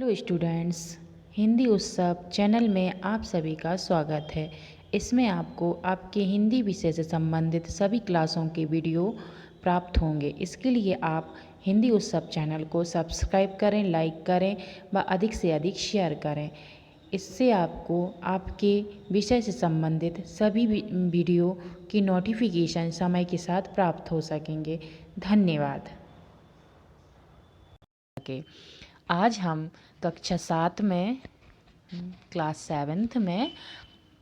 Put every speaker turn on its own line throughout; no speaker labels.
Hello students, Hindi उत्सव channel में आप सभी का स्वागत है। इसमें आपको आपके हिंदी विषय से संबंधित सभी क्लासों के वीडियो प्राप्त होंगे। इसके लिए आप हिंदी उत्सव चैनल को सब्सक्राइब करें, लाइक करें व अधिक से अधिक शेयर करें। इससे आपको आपके विषय से संबंधित सभी वीडियो की नोटिफिकेशन समय के साथ प्राप्त हो सकेंगे। धन्यवाद। आज हम कक्षा 7 में क्लास 7th में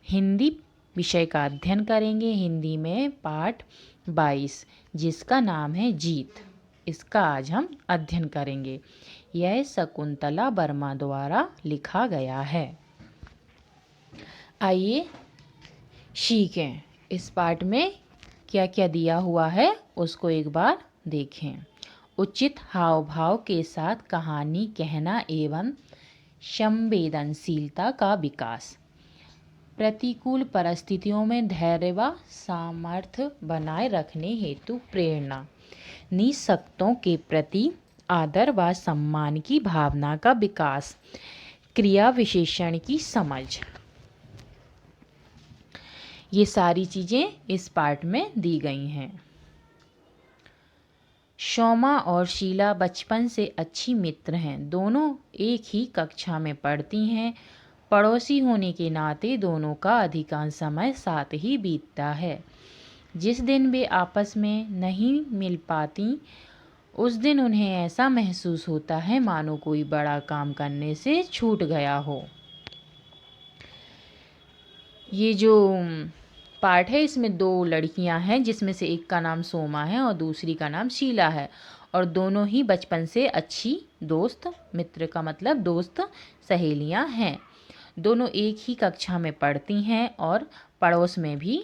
हिंदी विषय का अध्ययन करेंगे। हिंदी में पाठ 22 जिसका नाम है जीत, इसका आज हम अध्ययन करेंगे। यह शकुंतला वर्मा द्वारा लिखा गया है। आइए सीखें इस पाठ में क्या क्या दिया हुआ है उसको एक बार देखें। उचित हाव भाव के साथ कहानी कहना एवं संवेदनशीलता का विकास, प्रतिकूल परिस्थितियों में धैर्य व सामर्थ्य बनाए रखने हेतु प्रेरणा, निःशक्तों के प्रति आदर व सम्मान की भावना का विकास, क्रिया विशेषण की समझ, ये सारी चीज़ें इस पाठ में दी गई हैं। सोमा और शीला बचपन से अच्छी मित्र हैं। दोनों एक ही कक्षा में पढ़ती हैं। पड़ोसी होने के नाते दोनों का अधिकांश समय साथ ही बीतता है। जिस दिन वे आपस में नहीं मिल पाती उस दिन उन्हें ऐसा महसूस होता है मानो कोई बड़ा काम करने से छूट गया हो। ये जो पाठ है इसमें दो लड़कियां हैं जिसमें से एक का नाम सोमा है और दूसरी का नाम शीला है, और दोनों ही बचपन से अच्छी दोस्त, मित्र का मतलब दोस्त, सहेलियां हैं। दोनों एक ही कक्षा में पढ़ती हैं और पड़ोस में भी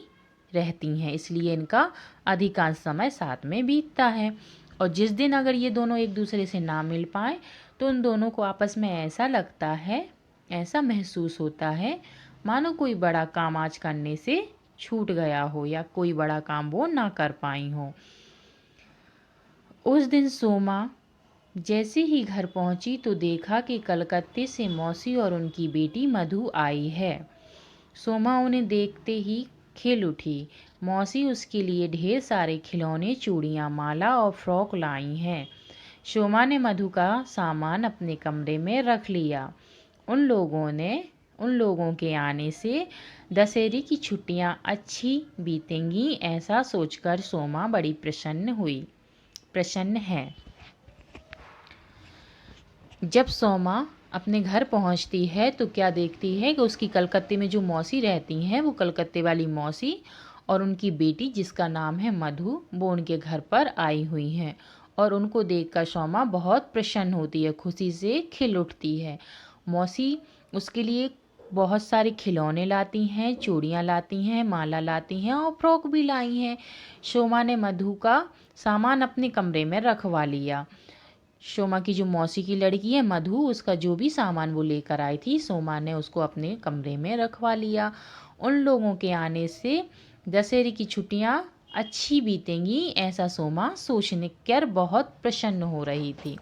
रहती हैं, इसलिए इनका अधिकांश समय साथ में बीतता है। और जिस दिन अगर ये दोनों एक दूसरे से ना मिल पाएँ तो उन दोनों को आपस में ऐसा लगता है, ऐसा महसूस होता है मानो कोई बड़ा काम आज करने से छूट गया हो या कोई बड़ा काम वो ना कर पाई हो। उस दिन सोमा जैसे ही घर पहुंची तो देखा कि कलकत्ते से मौसी और उनकी बेटी मधु आई है। सोमा उन्हें देखते ही खिल उठी। मौसी उसके लिए ढेर सारे खिलौने, चूड़ियाँ, माला और फ्रॉक लाई हैं। सोमा ने मधु का सामान अपने कमरे में रख लिया। उन लोगों के आने से दशहरे की छुट्टियां अच्छी बीतेंगी, ऐसा सोचकर सोमा बड़ी प्रसन्न है। जब सोमा अपने घर पहुंचती है तो क्या देखती है कि उसकी कलकत्ते में जो मौसी रहती हैं, वो कलकत्ते वाली मौसी और उनकी बेटी जिसका नाम है मधु, वो उनके घर पर आई हुई हैं। और उनको देखकर सोमा बहुत प्रसन्न होती है, खुशी से खिल उठती है। मौसी उसके लिए बहुत सारे खिलौने लाती हैं, चूड़ियाँ लाती हैं, माला लाती हैं और फ्रॉक भी लाई हैं। सोमा ने मधु का सामान अपने कमरे में रखवा लिया। सोमा की जो मौसी की लड़की है मधु, उसका जो भी सामान वो लेकर आई थी, सोमा ने उसको अपने कमरे में रखवा लिया। उन लोगों के आने से दशहरे की छुट्टियाँ अच्छी बीतेंगी, ऐसा सोमा सोचने कर बहुत प्रसन्न हो रही थी।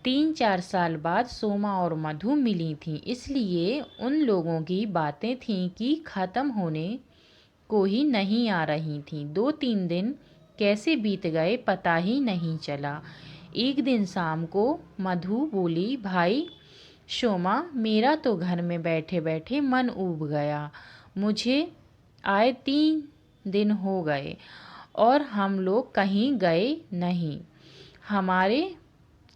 3-4 साल बाद सोमा और मधु मिली थीं, इसलिए उन लोगों की बातें थीं कि ख़त्म होने को ही नहीं आ रही थीं। 2-3 दिन कैसे बीत गए पता ही नहीं चला। एक दिन शाम को मधु बोली, भाई सोमा, मेरा तो घर में बैठे बैठे मन ऊब गया। मुझे आए 3 दिन हो गए और हम लोग कहीं गए नहीं। हमारे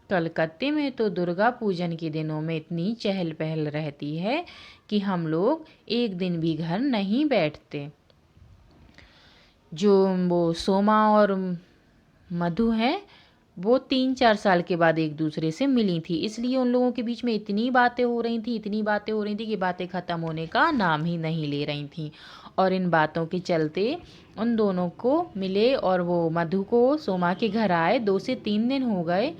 कलकत्ते में तो दुर्गा पूजन के दिनों में इतनी चहल पहल रहती है कि हम लोग एक दिन भी घर नहीं बैठते। जो वो सोमा और मधु हैं वो 3-4 साल के बाद एक दूसरे से मिली थी, इसलिए उन लोगों के बीच में इतनी बातें हो रही थी कि बातें ख़त्म होने का नाम ही नहीं ले रही थी। और इन बातों के चलते उन दोनों को मिले और वो मधु को सोमा के घर आए। 2 से 3 दिन हो गए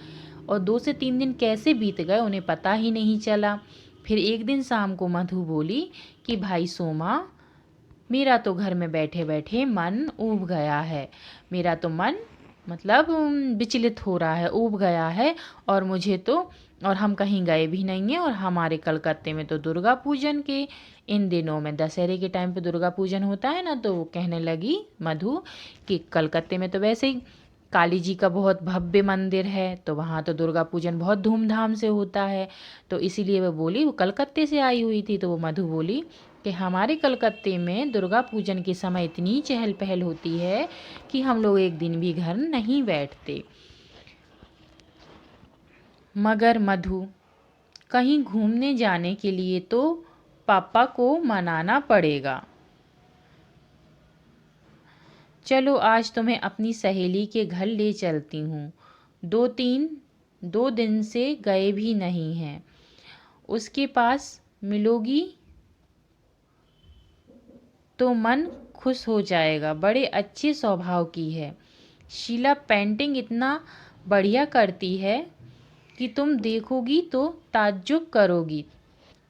और 2 से 3 दिन कैसे बीत गए उन्हें पता ही नहीं चला। फिर एक दिन शाम को मधु बोली कि भाई सोमा, मेरा तो घर में बैठे बैठे मन ऊब गया है। मेरा तो मन मतलब विचलित हो रहा है, ऊब गया है और मुझे तो और हम कहीं गए भी नहीं हैं, और हमारे कलकत्ते में तो दुर्गा पूजन के इन दिनों में दशहरे के टाइम पे दुर्गा पूजन होता है ना। तो वो कहने लगी मधु कि कलकत्ते में तो वैसे ही काली जी का बहुत भव्य मंदिर है, तो वहाँ तो दुर्गा पूजन बहुत धूमधाम से होता है। तो इसीलिए वो बोली, वो कलकत्ते से आई हुई थी, तो वो मधु बोली कि हमारे कलकत्ते में दुर्गा पूजन के समय इतनी चहल पहल होती है कि हम लोग एक दिन भी घर नहीं बैठते। मगर मधु, कहीं घूमने जाने के लिए तो पापा को मनाना पड़ेगा। चलो आज तुम्हें अपनी सहेली के घर ले चलती हूँ। 2 दिन से गए भी नहीं हैं। उसके पास मिलोगी तो मन खुश हो जाएगा। बड़े अच्छे स्वभाव की है। शीला पेंटिंग इतना बढ़िया करती है कि तुम देखोगी तो ताज्जुब करोगी।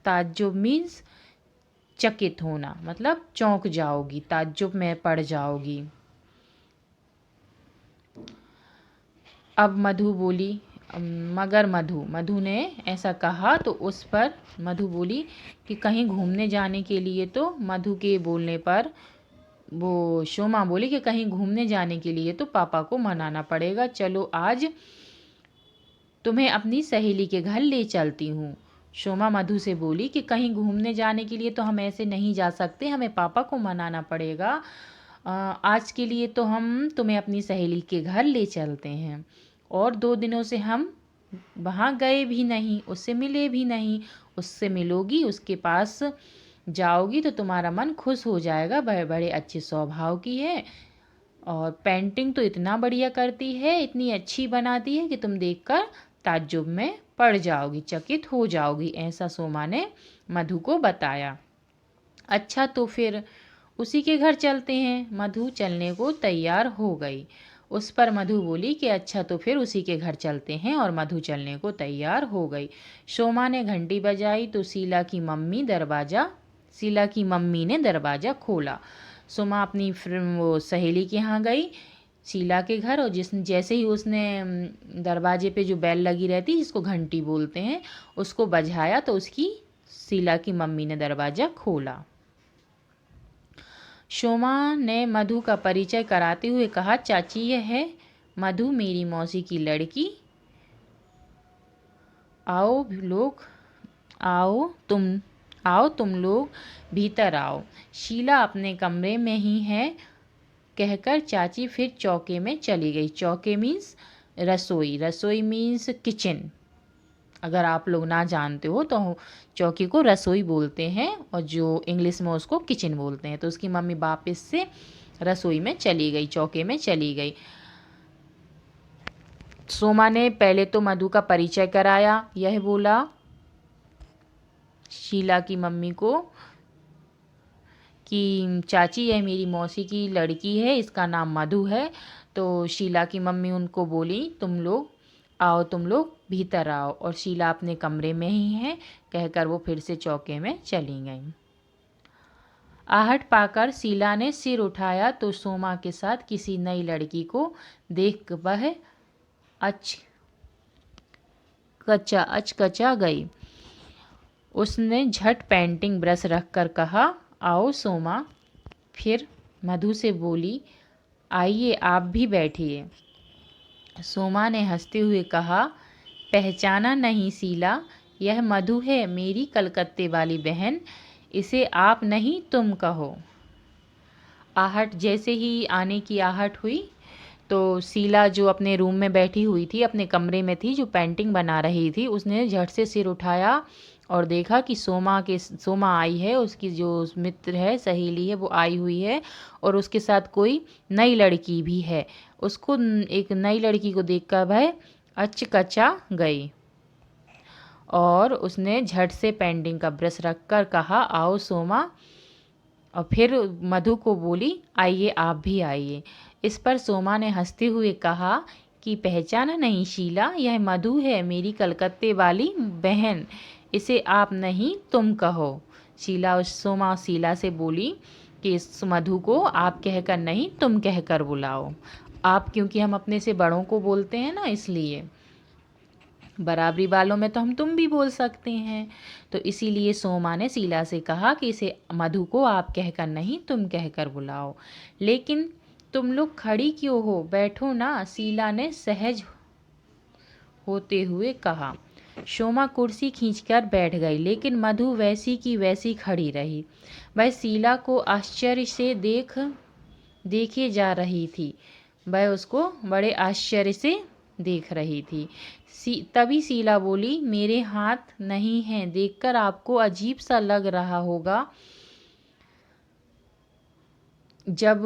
ताज्जुब मीन्स चकित होना, मतलब चौंक जाओगी, ताज्जुब में पड़ जाओगी। अब मधु बोली, मगर मधु ने ऐसा कहा तो उस पर मधु बोली कि कहीं घूमने जाने के लिए तो मधु के बोलने पर वो शोमा बोली कि कहीं घूमने जाने के लिए तो पापा को मनाना पड़ेगा। चलो आज तुम्हें अपनी सहेली के घर ले चलती हूँ। शोमा मधु से बोली कि कहीं घूमने जाने के लिए तो हम ऐसे नहीं जा सकते, हमें पापा को मनाना पड़ेगा। आज के लिए तो हम तुम्हें अपनी सहेली के घर ले चलते हैं, और 2 दिनों से हम वहाँ गए भी नहीं, उससे मिले भी नहीं। उससे मिलोगी, उसके पास जाओगी तो तुम्हारा मन खुश हो जाएगा। बड़े बड़े अच्छे स्वभाव की है, और पेंटिंग तो इतना बढ़िया करती है, इतनी अच्छी बनाती है कि तुम देखकर ताज्जुब में पड़ जाओगी, चकित हो जाओगी। ऐसा सोमा ने मधु को बताया। अच्छा तो फिर उसी के घर चलते हैं। मधु चलने को तैयार हो गई। उस पर मधु बोली कि अच्छा तो फिर उसी के घर चलते हैं, और मधु चलने को तैयार हो गई। शोमा ने घंटी बजाई तो शीला की मम्मी ने दरवाज़ा खोला। सोमा अपनी वो सहेली के यहाँ गई, शीला के घर, और जैसे ही उसने दरवाजे पे जो बेल लगी रहती है जिसको घंटी बोलते हैं उसको बजाया, तो उसकी शीला की मम्मी ने दरवाज़ा खोला। शोमा ने मधु का परिचय कराते हुए कहा, चाची यह है मधु, मेरी मौसी की लड़की। आओ तुम लोग भीतर आओ। शीला अपने कमरे में ही है, कहकर चाची फिर चौके में चली गई। चौके मीन्स रसोई, रसोई मीन्स किचन। अगर आप लोग ना जानते हो तो चौकी को रसोई बोलते हैं, और जो इंग्लिश में उसको किचन बोलते हैं। तो उसकी मम्मी वापस से रसोई में चली गई, चौके में चली गई। सोमा ने पहले तो मधु का परिचय कराया। यह बोला शीला की मम्मी को कि चाची यह मेरी मौसी की लड़की है, इसका नाम मधु है। तो शीला की मम्मी उनको बोली, तुम लोग भीतर आओ, और शीला अपने कमरे में ही है, कहकर वो फिर से चौके में चली गई। आहट पाकर शीला ने सिर उठाया तो सोमा के साथ किसी नई लड़की को देख वह अचकचा गई। उसने झट पेंटिंग ब्रश रखकर कहा, आओ सोमा। फिर मधु से बोली, आइए आप भी बैठिए। सोमा ने हंसते हुए कहा, पहचाना नहीं शीला, यह मधु है, मेरी कलकत्ते वाली बहन। इसे आप नहीं तुम कहो। आहट जैसे ही आने की आहट हुई तो शीला जो अपने रूम में बैठी हुई थी, अपने कमरे में थी, जो पेंटिंग बना रही थी, उसने झट से सिर उठाया और देखा कि सोमा आई है, उसकी जो मित्र है, सहेली है, वो आई हुई है, और उसके साथ कोई नई लड़की भी है। उसको एक नई लड़की को देखकर वह अचकचा गई, और उसने झट से पेंटिंग का ब्रश रखकर कहा, आओ सोमा। और फिर मधु को बोली, आइए आप भी आइए। इस पर सोमा ने हंसते हुए कहा कि पहचाना नहीं शीला, यह मधु है, मेरी कलकत्ते वाली बहन। इसे आप नहीं तुम कहो। सोमा शीला से बोली कि इस मधु को आप कहकर नहीं तुम कहकर बुलाओ। आप क्योंकि हम अपने से बड़ों को बोलते हैं ना, इसलिए। बराबरी वालों में तो हम तुम भी बोल सकते हैं। तो इसीलिए सोमा ने शीला से कहा कि इसे मधु को आप कहकर नहीं तुम कहकर बुलाओ। लेकिन तुम लोग खड़ी क्यों हो, बैठो ना, शीला ने सहज होते हुए कहा। सोमा कुर्सी खींचकर बैठ गई, लेकिन मधु वैसी की वैसी खड़ी रही। वह शीला को आश्चर्य से देखे जा रही थी। वह उसको बड़े आश्चर्य से देख रही थी। तभी शीला बोली, मेरे हाथ नहीं हैं, देखकर आपको अजीब सा लग रहा होगा। जब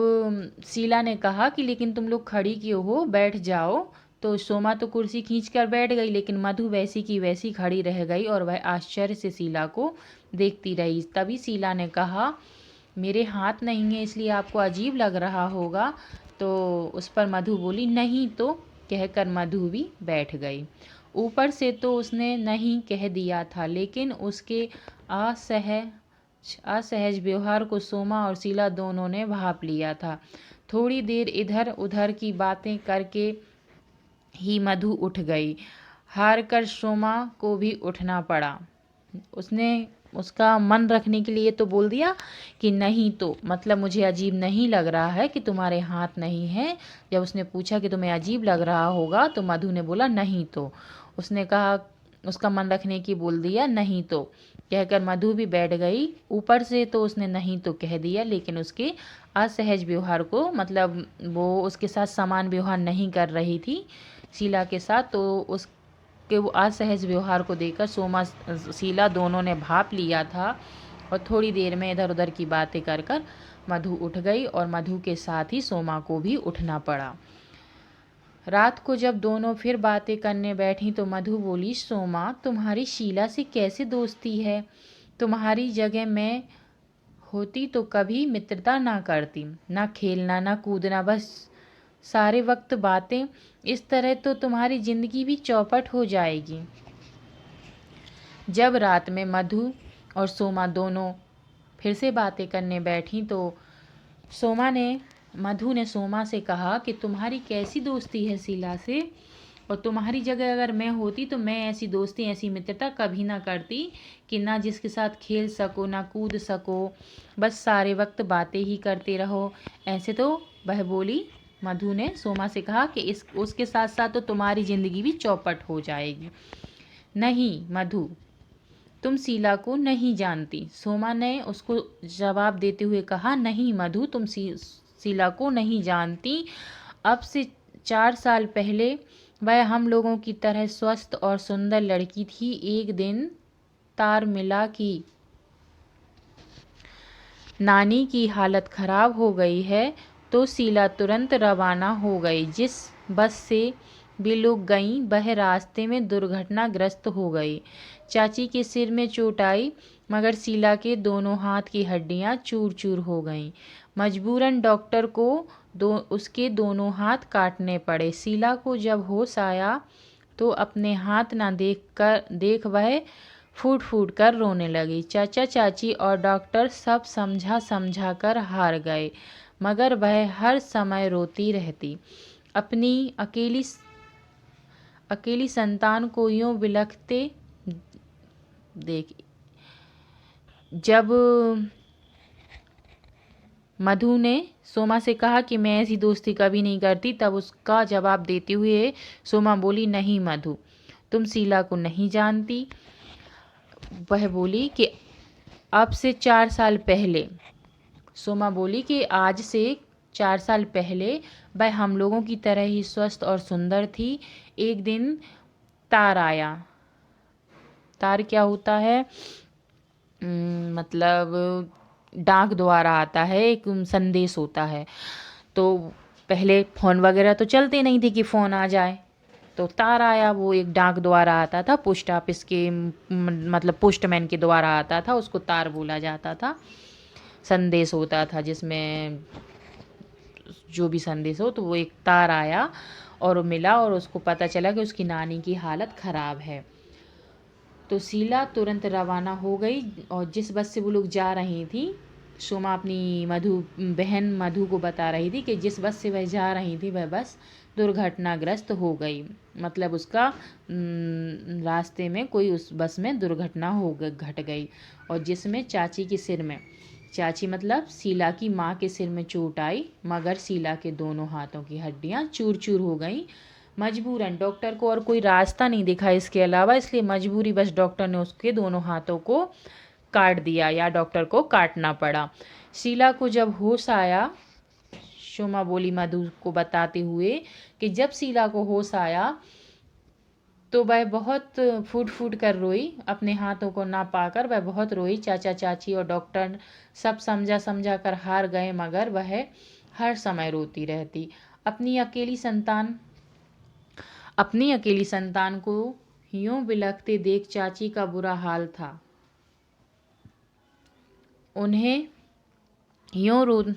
शीला ने कहा कि लेकिन तुम लोग खड़ी क्यों हो, बैठ जाओ, तो सोमा तो कुर्सी खींचकर बैठ गई, लेकिन मधु वैसी की वैसी खड़ी रह गई और वह आश्चर्य से शीला को देखती रही। तभी शीला ने कहा, मेरे हाथ नहीं है इसलिए आपको अजीब लग रहा होगा। तो उस पर मधु बोली, नहीं तो, कहकर मधु भी बैठ गई। ऊपर से तो उसने नहीं कह दिया था, लेकिन उसके असहज व्यवहार को सोमा और शीला दोनों ने भांप लिया था। थोड़ी देर इधर उधर की बातें करके ही मधु उठ गई। हार कर सोमा को भी उठना पड़ा। उसने उसका मन रखने के लिए तो बोल दिया कि नहीं तो, मतलब मुझे अजीब नहीं लग रहा है कि तुम्हारे हाथ नहीं है। जब उसने पूछा कि तुम्हें अजीब लग रहा होगा, तो मधु ने बोला नहीं तो। उसने कहा, उसका मन रखने की बोल दिया नहीं तो, कहकर मधु भी बैठ गई। ऊपर से तो उसने नहीं तो कह दिया, लेकिन उसके असहज व्यवहार को, मतलब वो उसके साथ समान व्यवहार नहीं कर रही थी शीला के साथ, तो उस कि वो असहज व्यवहार को देखकर सोमा शीला दोनों ने भाप लिया था। और थोड़ी देर में इधर उधर की बातें कर कर मधु उठ गई और मधु के साथ ही सोमा को भी उठना पड़ा। रात को जब दोनों फिर बातें करने बैठी तो मधु बोली, सोमा तुम्हारी शीला से कैसे दोस्ती है? तुम्हारी जगह मैं होती तो कभी मित्रता ना करती, ना खेलना ना कूदना, बस सारे वक्त बातें। इस तरह तो तुम्हारी जिंदगी भी चौपट हो जाएगी। जब रात में मधु और सोमा दोनों फिर से बातें करने बैठी तो मधु ने सोमा से कहा कि तुम्हारी कैसी दोस्ती है शीला से, और तुम्हारी जगह अगर मैं होती तो मैं ऐसी दोस्ती ऐसी मित्रता कभी ना करती कि ना जिसके साथ खेल सको ना कूद सको, बस सारे वक्त बातें ही करते रहो। ऐसे तो वह बोली, मधु ने सोमा से कहा कि उसके साथ साथ तो तुम्हारी ज़िंदगी भी चौपट हो जाएगी। नहीं मधु, तुम शीला को नहीं जानती। सोमा ने उसको जवाब देते हुए कहा, नहीं मधु, तुम शीला को नहीं जानती। अब से 4 साल पहले वह हम लोगों की तरह स्वस्थ और सुंदर लड़की थी। एक दिन तार मिला कि नानी की हालत खराब हो गई है, तो शीला तुरंत रवाना हो गई। जिस बस से वे लोग गईं वह रास्ते में दुर्घटनाग्रस्त हो गई। चाची के सिर में चोट आई, मगर शीला के दोनों हाथ की हड्डियां चूर चूर हो गईं। मजबूरन डॉक्टर को उसके दोनों हाथ काटने पड़े। शीला को जब होश आया तो अपने हाथ न देख वह फूट फूट कर रोने लगी। चाचा चाची और डॉक्टर सब समझा कर हार गए, मगर वह हर समय रोती रहती। अपनी अकेली संतान को यूं बिलखते देख जब मधु ने सोमा से कहा कि मैं ऐसी दोस्ती कभी नहीं करती, तब उसका जवाब देते हुए सोमा बोली, नहीं मधु, तुम शीला को नहीं जानती। वह बोली कि अब से 4 साल पहले, सोमा बोली कि आज से 4 साल पहले वह हम लोगों की तरह ही स्वस्थ और सुंदर थी। एक दिन तार आया। तार क्या होता है? मतलब डाक द्वारा आता है, एक संदेश होता है। तो पहले फ़ोन वगैरह तो चलते नहीं थे कि फ़ोन आ जाए, तो तार आया। वो एक डाक द्वारा आता था, पोस्ट ऑफिस के मतलब पोस्टमैन के द्वारा आता था, उसको तार बोला जाता था। संदेश होता था जिसमें जो भी संदेश हो, तो वो एक तार आया और वो मिला और उसको पता चला कि उसकी नानी की हालत ख़राब है। तो शीला तुरंत रवाना हो गई और जिस बस से वो लोग जा रही थी, सोमा अपनी बहन मधु को बता रही थी कि जिस बस से वह जा रही थी वह बस दुर्घटनाग्रस्त हो गई। मतलब उसका रास्ते में कोई उस बस में दुर्घटना घट गई, और जिसमें चाची के सिर में, चाची मतलब शीला की माँ के सिर में चोट आई, मगर शीला के दोनों हाथों की हड्डियाँ चूर चूर हो गईं। मजबूरन डॉक्टर को और कोई रास्ता नहीं दिखा इसके अलावा, इसलिए मजबूरी बस डॉक्टर ने उसके दोनों हाथों को काट दिया, या डॉक्टर को काटना पड़ा। शीला को जब होश आया, सोमा बोली मधु को बताते हुए कि जब शीला को होश आया तो वह बहुत फूट फूट कर रोई, अपने हाथों को ना पाकर वह बहुत रोई। चाचा चाची और डॉक्टर सब समझा समझा कर हार गए, मगर वह हर समय रोती रहती। अपनी अकेली संतान को यूं बिलखते देख चाची का बुरा हाल था। उन्हें यूं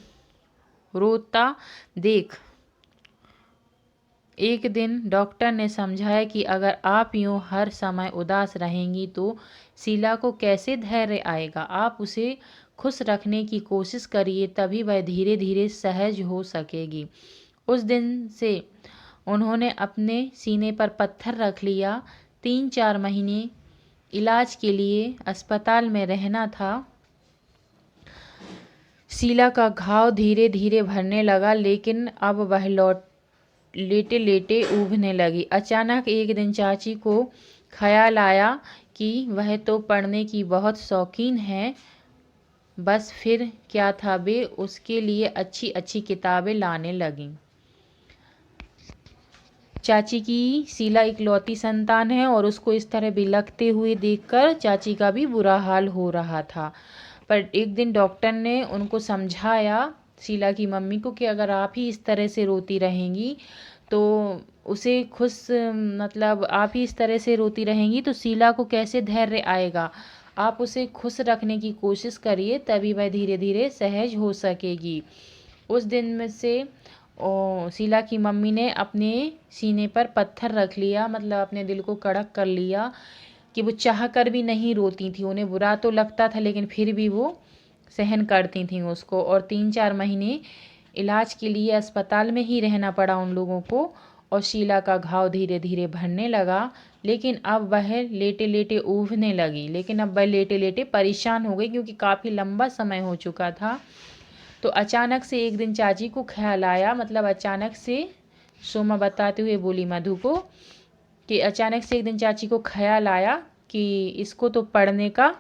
रोता देख एक दिन डॉक्टर ने समझाया कि अगर आप यूं हर समय उदास रहेंगी तो शीला को कैसे धैर्य आएगा। आप उसे खुश रखने की कोशिश करिए, तभी वह धीरे धीरे सहज हो सकेगी। उस दिन से उन्होंने अपने सीने पर पत्थर रख लिया। 3-4 महीने इलाज के लिए अस्पताल में रहना था। शीला का घाव धीरे धीरे भरने लगा, लेकिन अब वह लेटे लेटे ऊबने लगी। अचानक एक दिन चाची को ख्याल आया कि वह तो पढ़ने की बहुत शौकीन है। बस फिर क्या था, वे उसके लिए अच्छी अच्छी किताबें लाने लगीं। चाची की शीला इकलौती संतान है और उसको इस तरह बिलखते हुए देखकर चाची का भी बुरा हाल हो रहा था। पर एक दिन डॉक्टर ने उनको समझाया, शीला की मम्मी को, कि अगर आप ही इस तरह से रोती रहेंगी तो उसे खुश, मतलब आप ही इस तरह से रोती रहेंगी तो शीला को कैसे धैर्य आएगा। आप उसे खुश रखने की कोशिश करिए, तभी वह धीरे धीरे सहज हो सकेगी। उस दिन में से शीला की मम्मी ने अपने सीने पर पत्थर रख लिया, मतलब अपने दिल को कड़क कर लिया कि वो चाह कर भी नहीं रोती थी। उन्हें बुरा तो लगता था, लेकिन फिर भी वो सहन करती थीं उसको। और 3-4 महीने इलाज के लिए अस्पताल में ही रहना पड़ा उन लोगों को, और शीला का घाव धीरे धीरे भरने लगा। लेकिन अब वह लेटे लेटे ऊबने लगी, लेकिन अब वह लेटे लेटे परेशान हो गई, क्योंकि काफ़ी लंबा समय हो चुका था। तो अचानक से एक दिन चाची को ख्याल आया, मतलब अचानक से, सोमा बताते हुए बोली मधु को कि अचानक से एक दिन चाची को ख्याल आया कि इसको तो पढ़ने का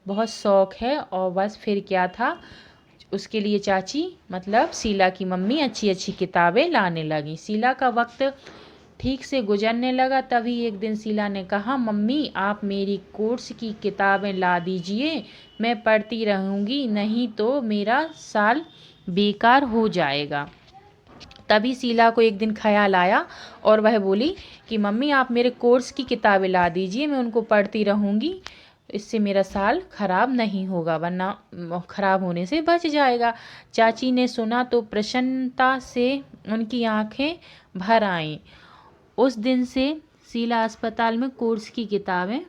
बहुत शौक़ है। और बस फिर क्या था, उसके लिए चाची मतलब शीला की मम्मी अच्छी अच्छी किताबें लाने लगी। शीला का वक्त ठीक से गुजरने लगा। तभी एक दिन शीला ने कहा, मम्मी आप मेरी कोर्स की किताबें ला दीजिए, मैं पढ़ती रहूँगी, नहीं तो मेरा साल बेकार हो जाएगा। तभी शीला को एक दिन ख्याल आया और वह बोली कि मम्मी आप मेरे कोर्स की किताबें ला दीजिए, मैं उनको पढ़ती रहूँगी, इससे मेरा साल खराब नहीं होगा, वरना खराब होने से बच जाएगा। चाची ने सुना तो प्रसन्नता से उनकी आंखें भर आईं। उस दिन से शीला अस्पताल में कोर्स की किताबें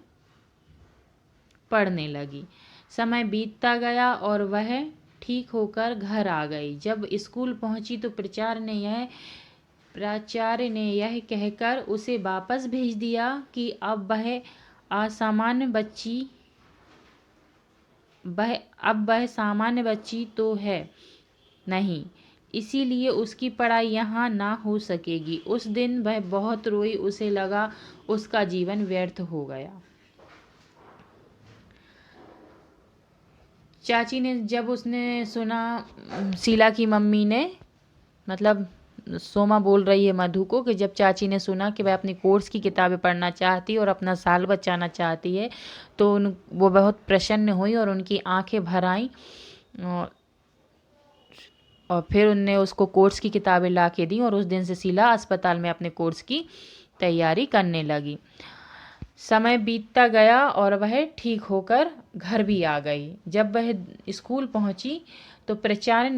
पढ़ने लगी। समय बीतता गया और वह ठीक होकर घर आ गई। जब स्कूल पहुंची तो प्राचार्य ने यह कहकर उसे वापस भेज दिया कि अब वह सामान्य बच्ची तो है नहीं, इसीलिए उसकी पढ़ाई यहाँ ना हो सकेगी। उस दिन वह बहुत रोई, उसे लगा उसका जीवन व्यर्थ हो गया। चाची ने जब उसने सुना, शीला की मम्मी ने, मतलब सोमा बोल रही है मधु को, कि जब चाची ने सुना कि वह अपनी कोर्स की किताबें पढ़ना चाहती और अपना साल बचाना चाहती है, तो वो बहुत प्रसन्न हुई और उनकी आंखें भर आईं। और फिर उनने उसको कोर्स की किताबें ला के दी, और उस दिन से शीला अस्पताल में अपने कोर्स की तैयारी करने लगी। समय बीतता गया और वह ठीक होकर घर भी आ गई। जब वह स्कूल पहुंची तो प्रचार्य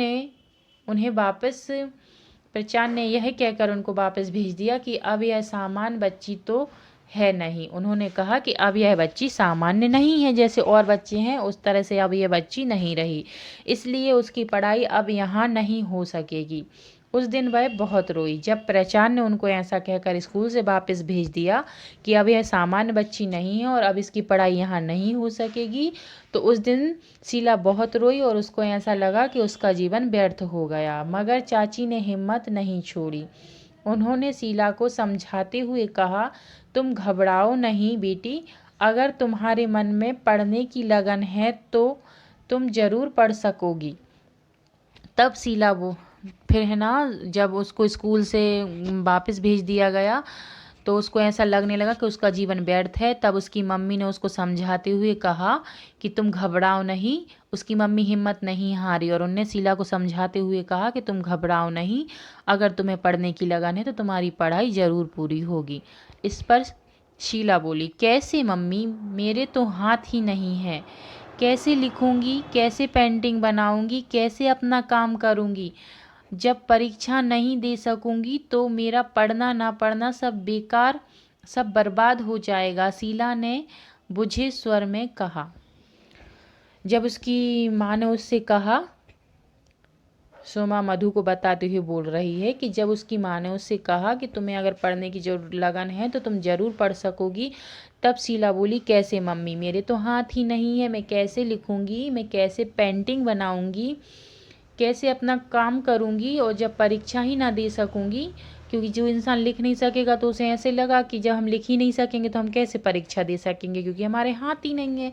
ने यह कहकर उनको वापस भेज दिया कि अब यह सामान्य बच्ची तो है नहीं। उन्होंने कहा कि अब यह बच्ची सामान्य नहीं है, जैसे और बच्चे हैं उस तरह से अब यह बच्ची नहीं रही, इसलिए उसकी पढ़ाई अब यहाँ नहीं हो सकेगी। उस दिन वह बहुत रोई। जब प्रचार ने उनको ऐसा कहकर स्कूल से वापस भेज दिया कि अब यह सामान्य बच्ची नहीं है और अब इसकी पढ़ाई यहाँ नहीं हो सकेगी, तो उस दिन शीला बहुत रोई और उसको ऐसा लगा कि उसका जीवन व्यर्थ हो गया। मगर चाची ने हिम्मत नहीं छोड़ी। उन्होंने शीला को समझाते हुए कहा, तुम घबराओ नहीं बेटी, अगर तुम्हारे मन में पढ़ने की लगन है तो तुम जरूर पढ़ सकोगी। तब शीला वो फिर है ना, जब उसको स्कूल से वापस भेज दिया गया तो उसको ऐसा लगने लगा कि उसका जीवन व्यर्थ है। तब उसकी मम्मी ने उसको समझाते हुए कहा कि तुम घबराओ नहीं। उसकी मम्मी हिम्मत नहीं हारी और उनने शीला को समझाते हुए कहा कि तुम घबराओ नहीं, अगर तुम्हें पढ़ने की लगन है तो तुम्हारी पढ़ाई ज़रूर पूरी होगी। इस पर शीला बोली, कैसे मम्मी, मेरे तो हाथ ही नहीं है, कैसे लिखूंगी, कैसे पेंटिंग बनाऊंगी, कैसे अपना काम करूंगी। जब परीक्षा नहीं दे सकूंगी तो मेरा पढ़ना ना पढ़ना सब बेकार, सब बर्बाद हो जाएगा, शीला ने बुझे स्वर में कहा। जब उसकी माँ ने उससे कहा, सोमा मधु को बताते हुए बोल रही है कि जब उसकी माँ ने उससे कहा कि तुम्हें अगर पढ़ने की जो लगन है तो तुम ज़रूर पढ़ सकोगी, तब शीला बोली, कैसे मम्मी, मेरे तो हाथ ही नहीं है, मैं कैसे लिखूंगी, मैं कैसे पेंटिंग बनाऊंगी, कैसे अपना काम करूंगी, और जब परीक्षा ही ना दे सकूंगी, क्योंकि जो इंसान लिख नहीं सकेगा तो उसे ऐसे लगा कि जब हम लिख ही नहीं सकेंगे तो हम कैसे परीक्षा दे सकेंगे, क्योंकि हमारे हाथ ही नहीं है।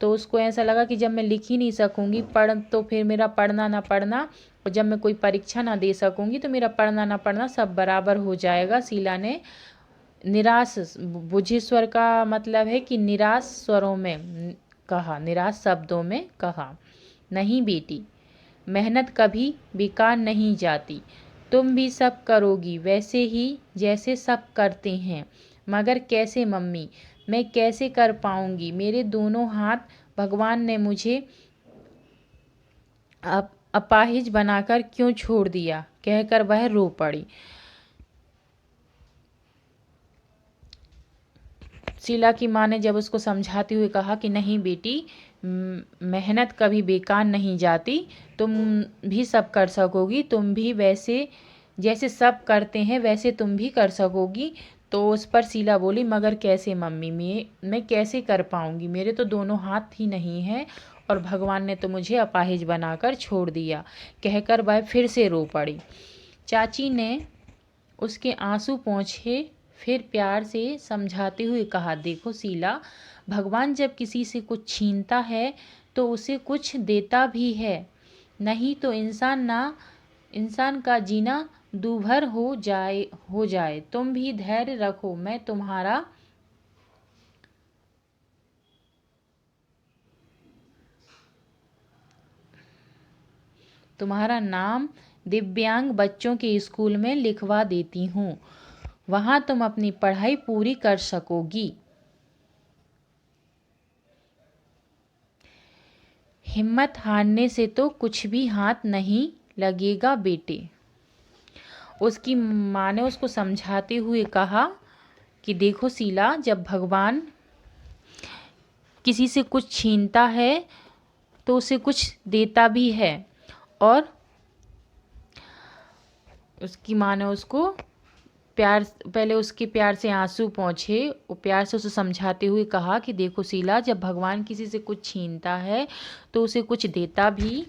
तो उसको ऐसा लगा कि जब मैं लिख ही नहीं सकूंगी पढ़ तो फिर मेरा पढ़ना ना पढ़ना, और जब मैं कोई परीक्षा ना दे सकूंगी तो मेरा पढ़ना ना पढ़ना सब बराबर हो जाएगा। शीला ने निराश, बुझे स्वर का मतलब है कि निराश स्वरों में कहा, निराश शब्दों में कहा, नहीं बेटी, मेहनत कभी बेकार नहीं जाती, तुम भी सब करोगी वैसे ही जैसे सब करते हैं। मगर कैसे मम्मी, मैं कैसे कर पाऊंगी, मेरे दोनों हाथ भगवान ने मुझे अपाहिज बनाकर क्यों छोड़ दिया, कहकर वह रो पड़ी। शीला की माँ ने जब उसको समझाते हुए कहा कि नहीं बेटी, मेहनत कभी बेकार नहीं जाती, तुम भी सब कर सकोगी, तुम भी वैसे जैसे सब करते हैं वैसे तुम भी कर सकोगी। तो उस पर शीला बोली, मगर कैसे मम्मी, मैं कैसे कर पाऊँगी, मेरे तो दोनों हाथ ही नहीं हैं और भगवान ने तो मुझे अपाहिज बनाकर छोड़ दिया, कहकर वह फिर से रो पड़ी। चाची ने उसके आंसू पोंछे, फिर प्यार से समझाते हुए कहा, देखो शीला, भगवान जब किसी से कुछ छीनता है तो उसे कुछ देता भी है, नहीं तो इंसान का जीना दूभर हो जाए। तुम भी धैर्य रखो, मैं तुम्हारा नाम दिव्यांग बच्चों के स्कूल में लिखवा देती हूँ, वहाँ तुम अपनी पढ़ाई पूरी कर सकोगी। हिम्मत हारने से तो कुछ भी हाथ नहीं लगेगा बेटे। उसकी माँ ने उसको समझाते हुए कहा कि देखो शीला, जब भगवान किसी से कुछ छीनता है तो उसे कुछ देता भी है। और उसकी माँ ने उसको पहले उसके प्यार से आंसू पोंछे और प्यार से उसे समझाते हुए कहा कि देखो शीला, जब भगवान किसी से कुछ छीनता है तो उसे कुछ देता भी